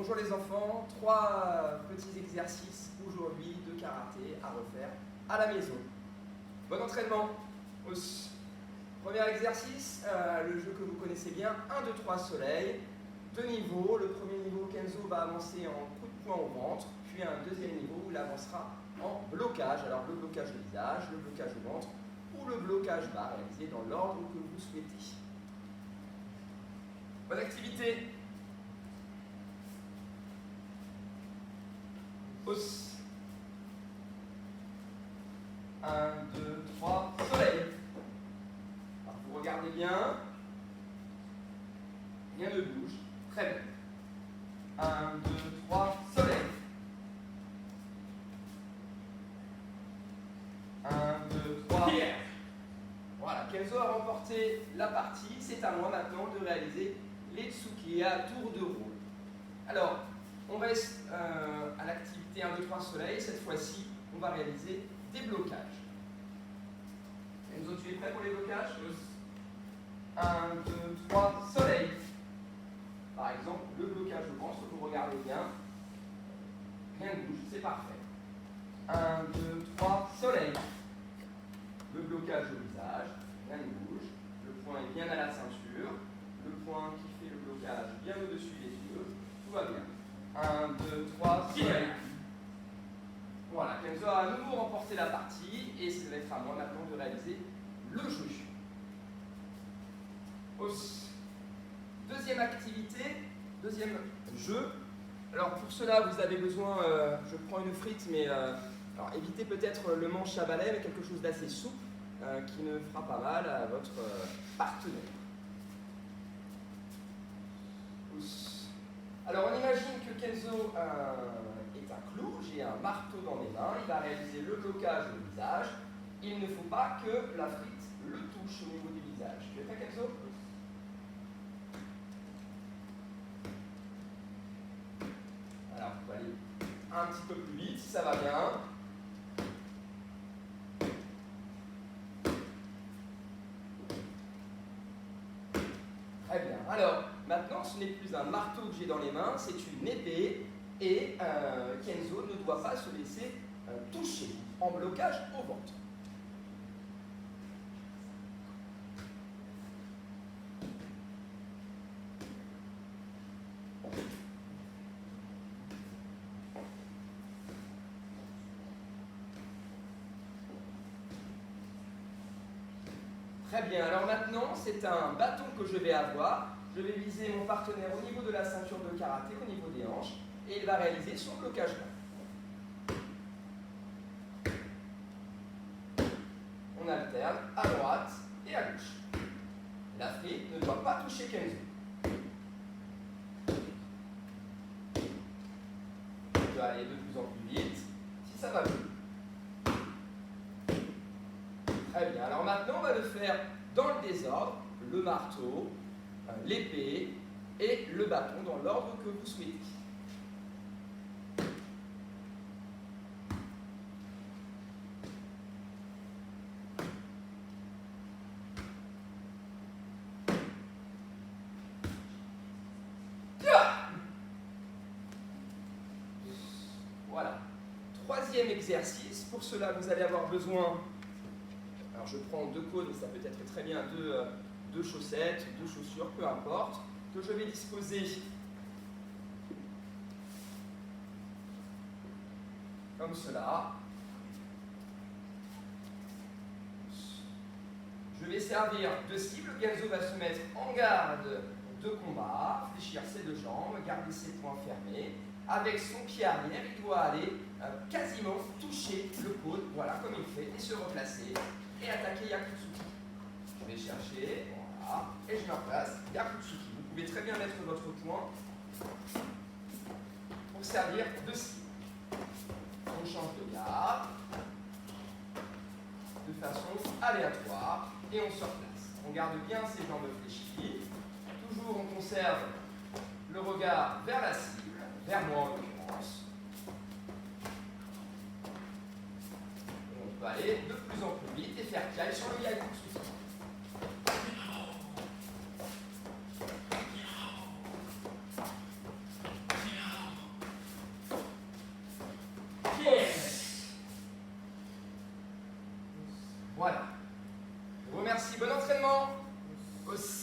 Bonjour les enfants, 3 petits exercices aujourd'hui de karaté à refaire à la maison. Bon entraînement. Premier exercice, le jeu que vous connaissez bien, 1, 2, 3 soleil, 2 niveaux. Le premier niveau, Kenzo va avancer en coup de poing au ventre, puis un deuxième niveau où il avancera en blocage. Alors le blocage au visage, le blocage au ventre ou le blocage bas, réalisé dans l'ordre que vous souhaitez. Bonne activité. Hausse. 1, 2, 3, soleil. Alors, vous regardez bien. Rien ne bouge. Très bien. 1, 2, 3, soleil. 1, 2, 3. Pierre. Voilà, Kenzo a remporté la partie. C'est à moi maintenant de réaliser les tsuki à tour de rôle. Alors, on reste à l'activité 1, 2, 3 soleil. Cette fois-ci, on va réaliser des blocages. Enzo, tu es prêt pour les blocages? 1, 2, 3, soleil. Par exemple, le blocage au ventre, vous regardez bien. Rien ne bouge, c'est parfait. 1, 2, 3, soleil. Le blocage au visage, rien ne bouge. Le point est bien à la ceinture. Le point qui fait le blocage bien au-dessus des yeux. Tout va bien. 1, 2, 3, soleil. Voilà, Kenzo a à nouveau remporté la partie et ça va être à moi maintenant de réaliser le jeu. Deuxième activité, deuxième jeu. Alors pour cela, vous avez besoin, je prends une frite, mais alors évitez peut-être le manche à balai, mais quelque chose d'assez souple qui ne fera pas mal à votre partenaire. Alors on imagine que Kenzo est un clou, j'ai un marteau dans mes mains, il va réaliser le blocage au visage. Il ne faut pas que la frite le touche au niveau du visage. Tu es prêt, Kenzo? Alors vous allez un petit peu plus vite si ça va bien. Très bien. Alors, maintenant, ce n'est plus un marteau que j'ai dans les mains, c'est une épée. Et Kenzo ne doit pas se laisser toucher en blocage au ventre. Très bien, alors maintenant, c'est un bâton que je vais avoir. Je vais viser mon partenaire au niveau de la ceinture de karaté, au niveau des hanches, et il va réaliser son blocage bas. On alterne à droite et à gauche. La frite ne doit pas toucher Kenzo. On doit aller de plus en plus vite, si ça va mieux. Très bien, alors maintenant on va le faire dans le désordre, le marteau, l'épée et le bâton dans l'ordre que vous souhaitez. Voilà. Troisième exercice. Pour cela, vous allez avoir besoin. Alors, je prends 2 cônes, mais ça peut être très bien 2 chaussettes, 2 chaussures, peu importe, que je vais disposer comme cela. Je vais servir de cible. Kenzo va se mettre en garde de combat, fléchir ses 2 jambes, garder ses poings fermés. Avec son pied arrière, il doit aller quasiment toucher le cône, voilà, comme il fait, et se replacer, et attaquer Yakutsuki. Je vais chercher, voilà, et je mets en place Yakutsuki. Vous pouvez très bien mettre votre poing pour servir de cible. On change de garde, de façon aléatoire, et on se replace. On garde bien ses jambes fléchies. Toujours, on conserve le regard vers la cible, vers moi en l'occurrence. On peut aller de plus en plus vite et faire pied sur le Yakutsuki. Voilà. Je vous remercie. Bon entraînement. Os.